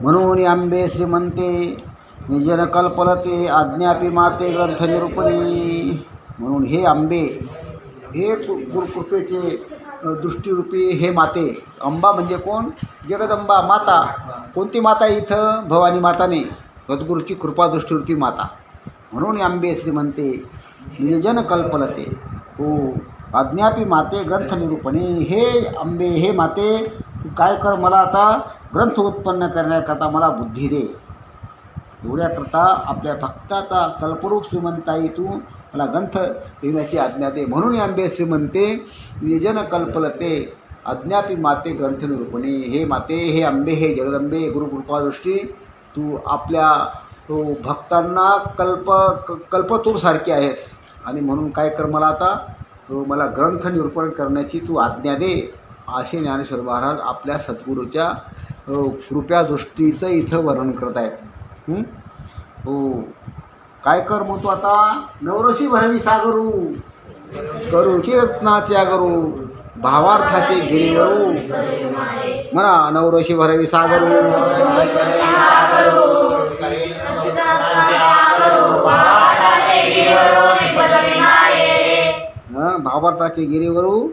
म्हणून आंबे श्रीमंते निजन कल्पलते आज्ञापी माते ग्रंथ निरूपणी. म्हणून हे आंबे, हे गुरुकृपेचे दृष्टीरूपी हे माते. अंबा म्हणजे कोण? जगदंबा माता. कोणती माता इथं? भवानी माताने, सद्गुरूची कृपादृष्टीरूपी माता. म्हणून आंबे श्रीमंते निजन कल्पलते हो आज्ञापी माते ग्रंथ निरूपणी. हे आंबे, हे माते, तू काय कर, मला आता ग्रंथ उत्पन्न करण्याकरता मला बुद्धी दे. एवढ्याकरता आपल्या भक्ताचा कल्परूप श्रीमंताई तू मला ग्रंथ लिहिण्याची आज्ञा दे. म्हणून आंबे श्रीमंते निजन कल्पलते आज्ञापी माते ग्रंथ निरूपणी. हे माते, हे आंबे, हे जगदंबे गुरुकृपादृष्टी, तू आपल्या तो भक्तांना कल्पतूरसारखी आहेस. आणि म्हणून काय कर, मला आता मला ग्रंथ निरूपण करण्याची तू आज्ञा दे. असे ज्ञानेश्वर महाराज आपल्या सद्गुरूच्या कृपादृष्टीचं इथं वर्णन करत आहेत. हो, काय कर म्हणतो आता? नवरशी भरवी सागरू करू कीर्तनाच्या गरू भावार्थाचे गिरीवरू. म्हणा, नवरशी भरवी सागरू भावार्थाचे गिरीवरू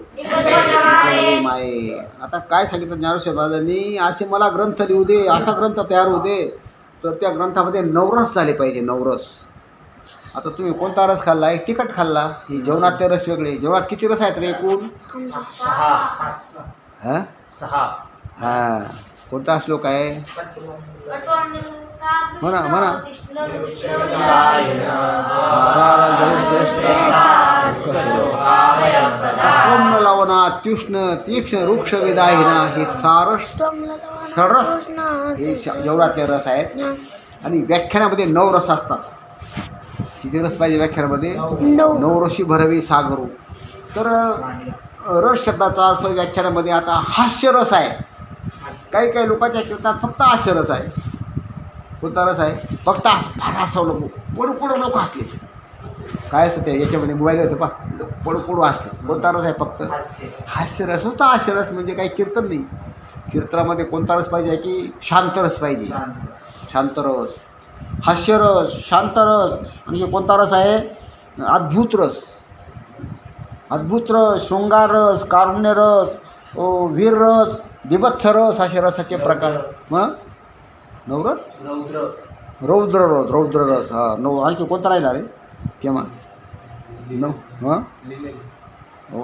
माये. आता काय सांगितलं ज्ञानेश्वर महाराजांनी? असे मला ग्रंथ लिहू दे, असा ग्रंथ तयार होऊ दे, तर त्या ग्रंथामध्ये नवरस झाले पाहिजे. नवरस. आता तुम्ही कोणता रस खाल्ला? एक तिखट खाल्ला. ही जेवणातले रस वेगळे. जेवणात किती रस आहेत रे एकूण? 6. हां, कोणता श्लोक आहे? म्हणा म्हणा. लावना त्युष्ण तीक्ष्ण वृक्ष विदाहिना. हे सारस षडरस हे जेवणातले रस आहेत. आणि व्याख्यानामध्ये 9 रस असतात. किती रस पाहिजे व्याख्यानामध्ये? 9 रशी भरवी सागरू. तर रस शब्दाचा अर्थ व्याख्यानामध्ये आता हास्यरस आहे. काही काही लोकांच्या कीर्तनात फक्त हास्यरस आहे. कोणता रस आहे? फक्त फार हसवलं, पडू लोक हसले. काय असतं ते? याच्यामध्ये मोबाईल होतं पा, पडू हसले. कोणता रस आहे? फक्त हास्यरस. नुसतं हास्यरस म्हणजे काही कीर्तन नाही. कीर्तनामध्ये कोणता रस पाहिजे? की शांतरस पाहिजे. शांतरस, हास्यरस, शांतरस. आणि हे कोणता रस आहे? अद्भुत रस. अद्भुत रस, शृंगार रस, कारुण्य रस, वीर रस, बिभत्स रस, असे रसाचे प्रकार. मग नवरस, रौद्र रस, रौद्र रस. हां, आणखी कोणता राहिला रे? केव्हा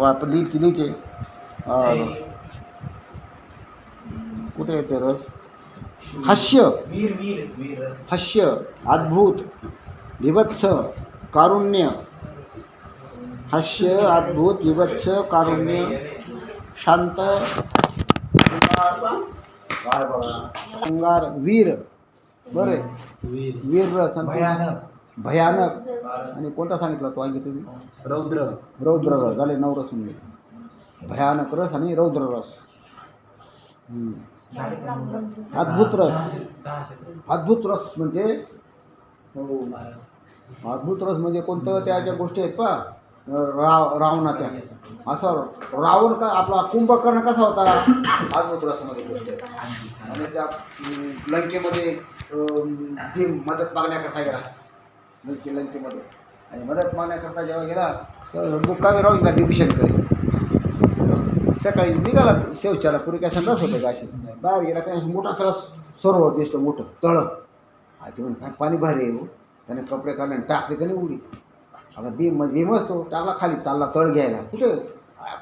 आपण लिहिते कुठे येते रस? हास्य, हास्य, अद्भुत, बिभत्स, कारुण्य. हास्य, अद्भुत, बिभत्स, कारुण्य, शांत, शृंगार, वीर. बरं, वीर रस, भयानक. आणि कोणता सांगितला तो आणखी तुम्ही? रौद्र रस. झाले 9 रस म्हणजे भयानक रस आणि रौद्र रस. अद्भुत रस. अद्भुत रस म्हणजे अद्भुत रस म्हणजे कोणतं? त्या गोष्टी आहेत पहा, रावणाच्या. असं रावण का आपला कुंभकर्ण कसा होता? अद्भुत रसामध्ये गोष्ट आहे. आणि त्या लंकेमध्ये मदत मागण्याकरता गेला. लंकेमध्ये आणि मदत मागण्याकरता जेव्हा गेला तर मुक्कामी राहून गेला विभीषणकडे. सकाळी निघाला शेवच्याला, पुरी काय संडास होतं का? असे बाहेर गेला काय मोठा त्याला सरोवर दिसतं, मोठं तळ. आधी म्हणजे काय पाणी भारी आहे. त्याने कपडे काढले आणि टाकले त्याने उडी. आता भीम असतो, टाकला खाली, चालला तळ घ्यायला. कुठे?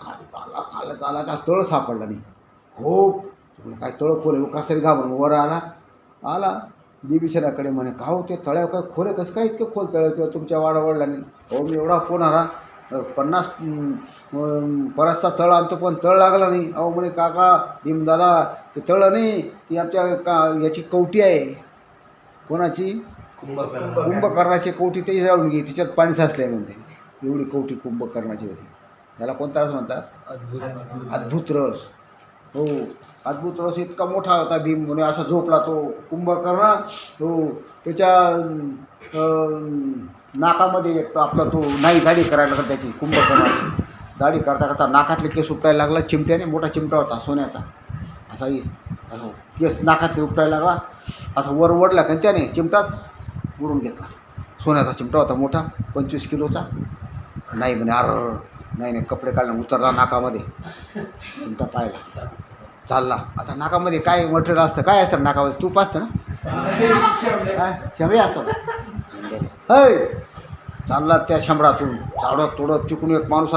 खाली चालला काय तळ सापडला नाही. हो, काय तळ खोल कस तरी घाबरून वर आला विभीषणाकडे. म्हणे, का हो ते तळ्याव काय खोले, कसं काय इतकं खोल तळ किंवा तुमच्या वाडावडलांनी? हो, मी एवढा पोहणारा 50 परसचा तळ आणतो पण तळ लागला नाही. अहो म्हणे, काका भीमदादा ते तळ नाही, ती आमच्या याची कवटी आहे. कोणाची? कुंभकर्णाची कवटी. ते जाळून घे, तिच्यात पाणी साचलं आहे म्हणते. एवढी कवटी कुंभकर्णाची होती. त्याला कोणता रस म्हणतात? अद्भुत रस. हो, अद्भुत रस इतका मोठा होता. भीम म्हणे असा झोपला तो कुंभकर्ण. हो, त्याच्या नाकामध्ये एक आपला तो नाही दाढी करायला लागला त्याची. कुंभकर्णाची दाढी करता करता नाकातले केस उपटायला लागला चिमट्याने. मोठा चिमटा होता सोन्याचा. असा केस नाकातले उपटायला लागला. असा वर ओढला का त्याने चिमटाच उडून घेतला. सोन्याचा चिमटा होता मोठा 25 किलोचा. नाही म्हणे अर नाही कपडे काढले उतरला नाकामध्ये. चिमटा पाहिला चालला. आता नाकामध्ये काय मटेरियल असतं, काय असतं नाकामध्ये, तूप असतं ना, काय शेंबडे असतं. हय चालला त्या शेंबडातून झाडत तोडत तिकडून एक माणूस